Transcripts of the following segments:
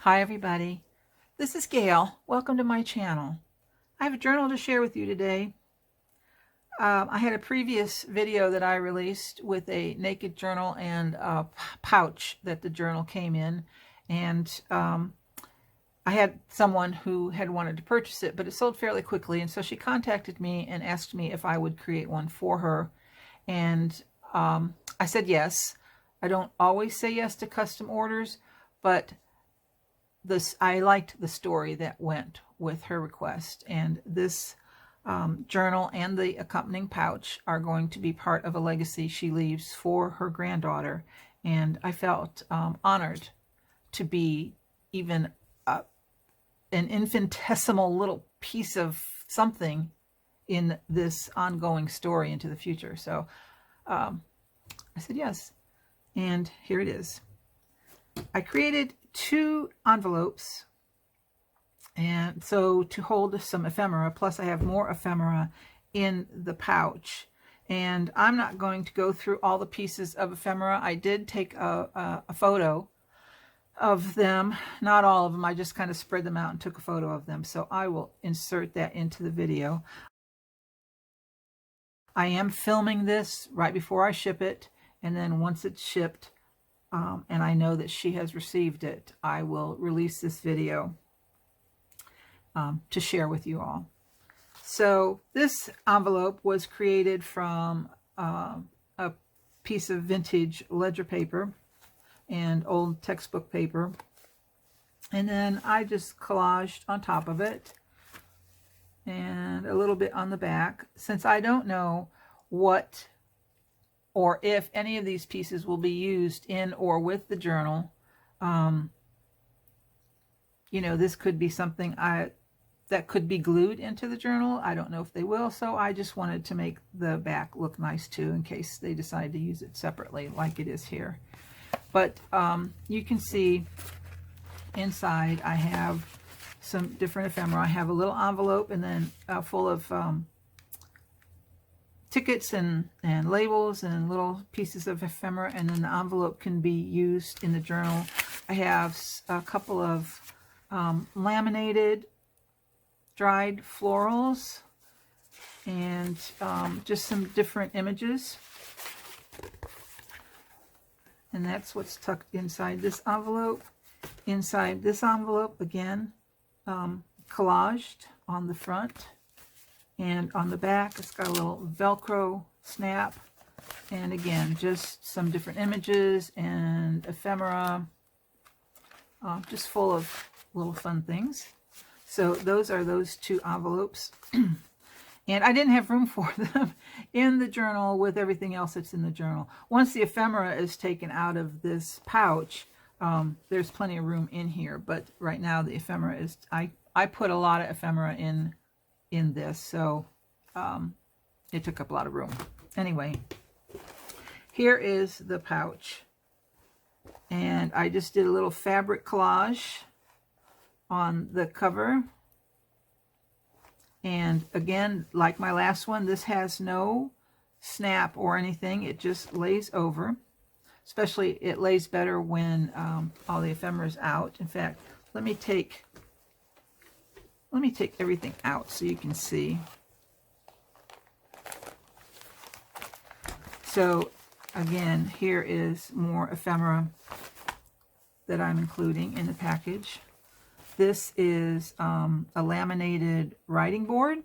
Hi everybody, this is Gail. Welcome to my channel. I have a journal to share with you today. I had a previous video that I released with a naked journal and a pouch that the journal came in, and I had someone who had wanted to purchase it, but it sold fairly quickly, and so she contacted me and asked me if I would create one for her, and I said yes. I don't always say yes to custom orders, but I liked the story that went with her request, and this journal and the accompanying pouch are going to be part of a legacy she leaves for her granddaughter, and I felt honored to be even an infinitesimal little piece of something in this ongoing story into the future. So I said yes, and here it is. I created 2 envelopes, and so to hold some ephemera, plus I have more ephemera in the pouch, and I'm not going to go through all the pieces of ephemera. I did take a photo of them, not all of them. I just kind of spread them out and took a photo of them, so I will insert that into the video. I am filming this right before I ship it, and then once it's shipped, and I know that she has received it, I will release this video to share with you all. So this envelope was created from a piece of vintage ledger paper and old textbook paper, and then I just collaged on top of it and a little bit on the back. Since I don't know what or if any of these pieces will be used in or with the journal, you know, this could be something that could be glued into the journal. I don't know if they will, so I just wanted to make the back look nice too, in case they decide to use it separately like it is here. But you can see inside I have some different ephemera. I have a little envelope, and then full of tickets and labels and little pieces of ephemera, and then the envelope can be used in the journal. I have a couple of laminated dried florals, and just some different images, and that's what's tucked inside this envelope. Inside this envelope, again, collaged on the front, and on the back it's got a little Velcro snap, and again just some different images and ephemera, just full of little fun things. So those are those 2 envelopes. And I didn't have room for them in the journal with everything else that's in the journal. Once the ephemera is taken out of this pouch, there's plenty of room in here, but right now the ephemera is, I put a lot of ephemera in this, so it took up a lot of room. Anyway, here is the pouch, and I just did a little fabric collage on the cover. And again, like my last one, this has no snap or anything. It just lays over. Especially it lays better when all the ephemera is out. In fact, let me take everything out so you can see. So again, here is more ephemera that I'm including in the package. This is a laminated writing board,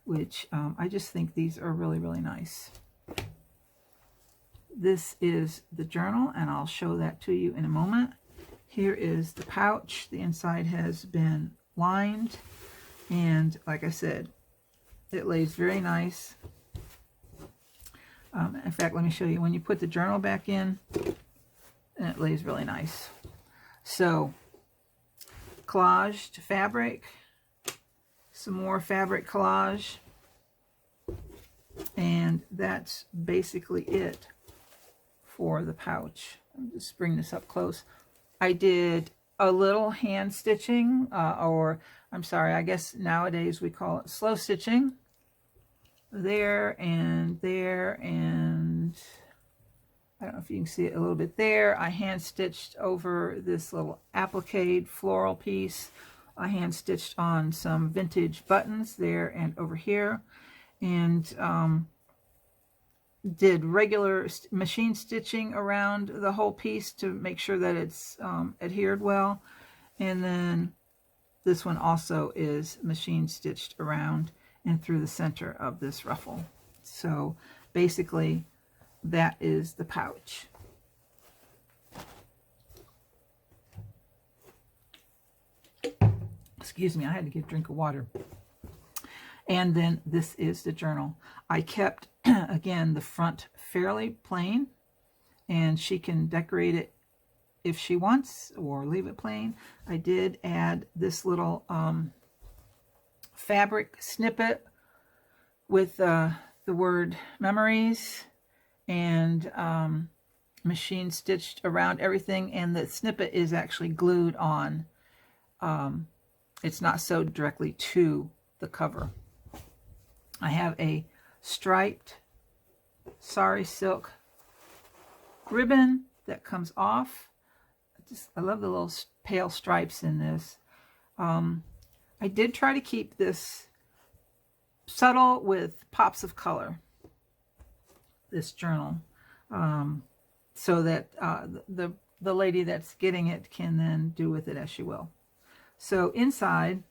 which I just think these are really, really nice. This is the journal, and I'll show that to you in a moment. Here is the pouch. The inside has been lined, and like I said, it lays very nice. In fact, let me show you. When you put the journal back in, and it lays really nice. So, collaged fabric, some more fabric collage, and that's basically it for the pouch. Let me just bring this up close. I did a little hand stitching, or I'm sorry, I guess nowadays we call it slow stitching. There and I don't know if you can see it a little bit there. I hand stitched over this little applique floral piece. I hand stitched on some vintage buttons there and over here, and did regular machine stitching around the whole piece to make sure that it's adhered well. And then this one also is machine stitched around and through the center of this ruffle. So basically that is the pouch. Excuse me, I had to get a drink of water. And then this is the journal. I kept, again, the front fairly plain, and she can decorate it if she wants or leave it plain. I did add this little fabric snippet with the word memories, and machine stitched around everything, and the snippet is actually glued on. It's not sewed directly to the cover. I have a striped sari silk ribbon that comes off. I love the little pale stripes in this. I did try to keep this subtle with pops of color, this journal, so that the lady that's getting it can then do with it as she will. So inside,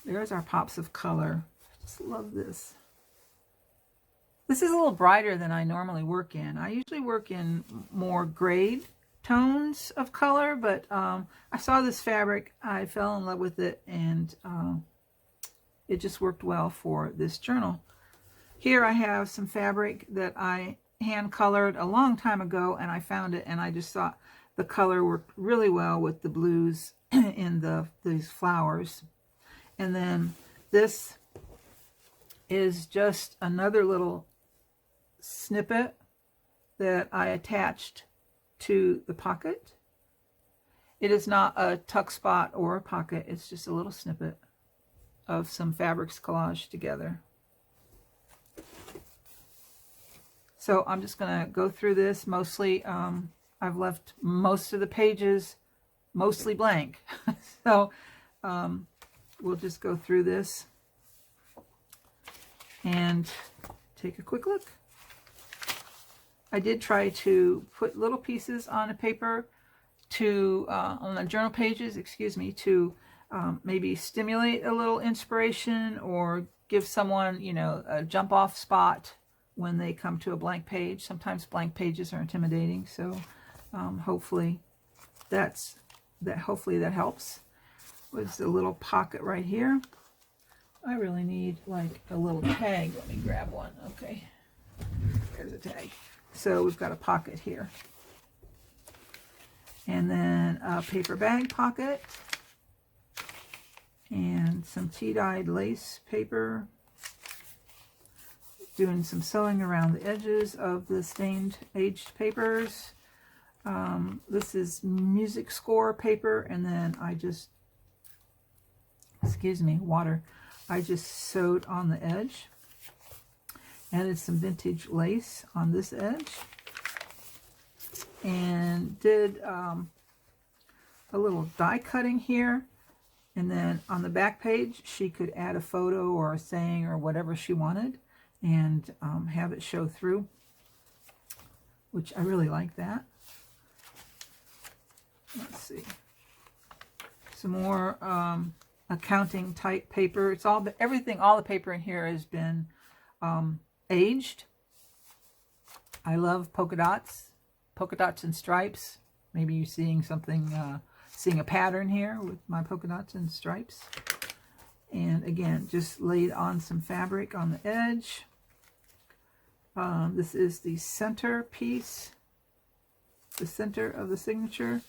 there's our pops of color. I just love this. This is a little brighter than I normally work in. I usually work in more grade tones of color, but I saw this fabric, I fell in love with it, and it just worked well for this journal. Here I have some fabric that I hand colored a long time ago, and I found it, and I just thought the color worked really well with the blues in these flowers. And then this is just another little snippet that I attached to the pocket. It is not a tuck spot or a pocket, it's just a little snippet of some fabrics collaged together. So I'm just going to go through this. Mostly, I've left most of the pages mostly blank. So we'll just go through this and take a quick look. I did try to put little pieces on a paper to, on the journal pages, excuse me, to maybe stimulate a little inspiration or give someone, you know, a jump off spot when they come to a blank page. Sometimes blank pages are intimidating, so hopefully that helps. There's a little pocket right here. I really need like a little tag. Let me grab one. Okay, there's a tag. So we've got a pocket here, and then a paper bag pocket, and some tea-dyed lace paper. Doing some sewing around the edges of the stained aged papers. This is music score paper, and then I just, excuse me, water. I just sewed on the edge. Added some vintage lace on this edge. And did a little die cutting here. And then on the back page, she could add a photo or a saying or whatever she wanted, and have it show through, which I really like that. Let's see. Some more accounting type paper. It's all, everything, all the paper in here has been aged. I love polka dots and stripes. Maybe you're seeing something, seeing a pattern here with my polka dots and stripes. And again, just laid on some fabric on the edge. This is the center piece, the center of the signature,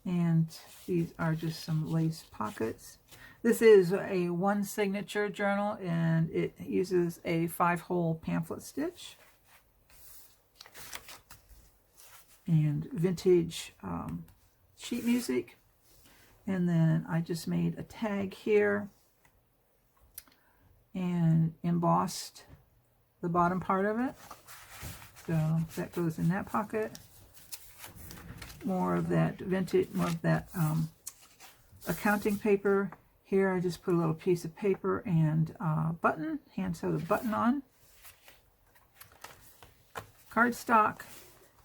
and these are just some lace pockets. This is a one signature journal, and it uses a 5-hole pamphlet stitch and vintage sheet music. And then I just made a tag here and embossed the bottom part of it. So that goes in that pocket. More of that vintage, more of that accounting paper. Here I just put a little piece of paper and button, hand sewed a button on. Cardstock.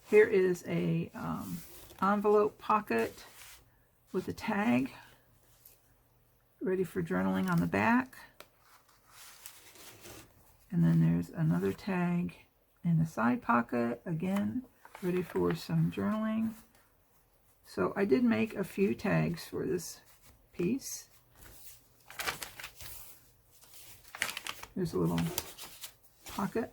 Here is a envelope pocket with a tag, ready for journaling on the back. And then there's another tag in the side pocket, again, ready for some journaling. So I did make a few tags for this piece. There's a little pocket.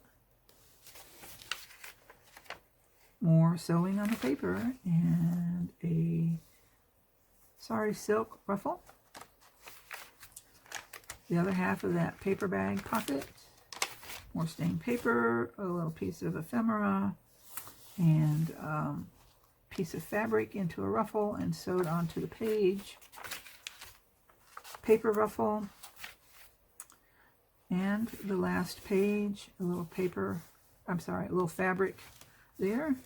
More sewing on the paper and a sari silk ruffle. The other half of that paper bag pocket. More stained paper, a little piece of ephemera, and piece of fabric into a ruffle and sewed onto the page. Paper ruffle. And the last page, a little paper, I'm sorry, a little fabric there.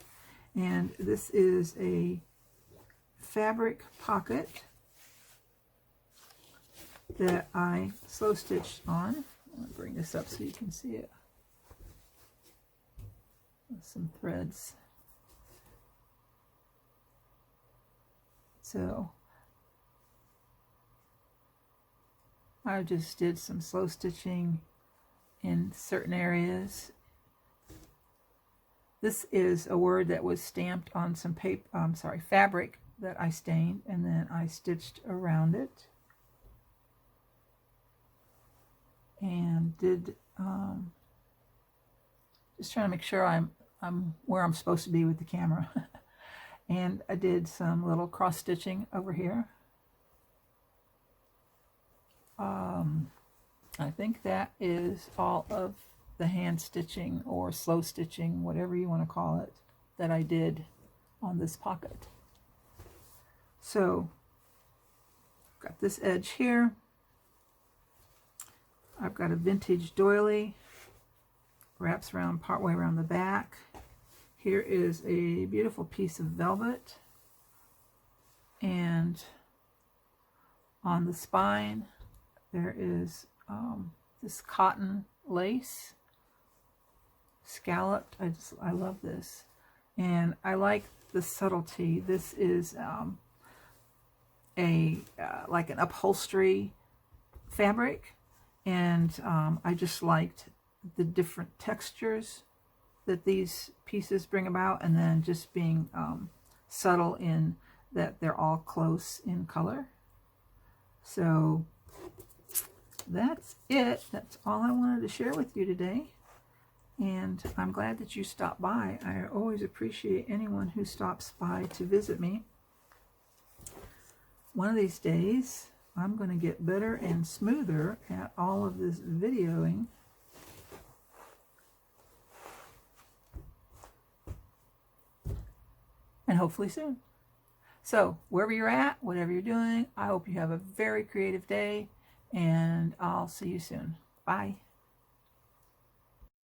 And this is a fabric pocket that I slow stitched on. I'm going to bring this up so you can see it. With some threads. So I just did some slow stitching in certain areas. This is a word that was stamped on some paper, fabric that I stained, and then I stitched around it. And did just trying to make sure I'm where I'm supposed to be with the camera. And I did some little cross stitching over here. I think that is all of the hand stitching or slow stitching, whatever you want to call it, that I did on this pocket. So got this edge here. I've got a vintage doily, wraps around partway around the back. Here is a beautiful piece of velvet, and on the spine there is this cotton lace, scalloped. I love this, and I like the subtlety. This is like an upholstery fabric. And I just liked the different textures that these pieces bring about, and then just being subtle in that they're all close in color. So that's it. That's all I wanted to share with you today. And I'm glad that you stopped by. I always appreciate anyone who stops by to visit me. One of these days, I'm going to get better and smoother at all of this videoing. And hopefully soon. So, wherever you're at, whatever you're doing, I hope you have a very creative day, and I'll see you soon. Bye.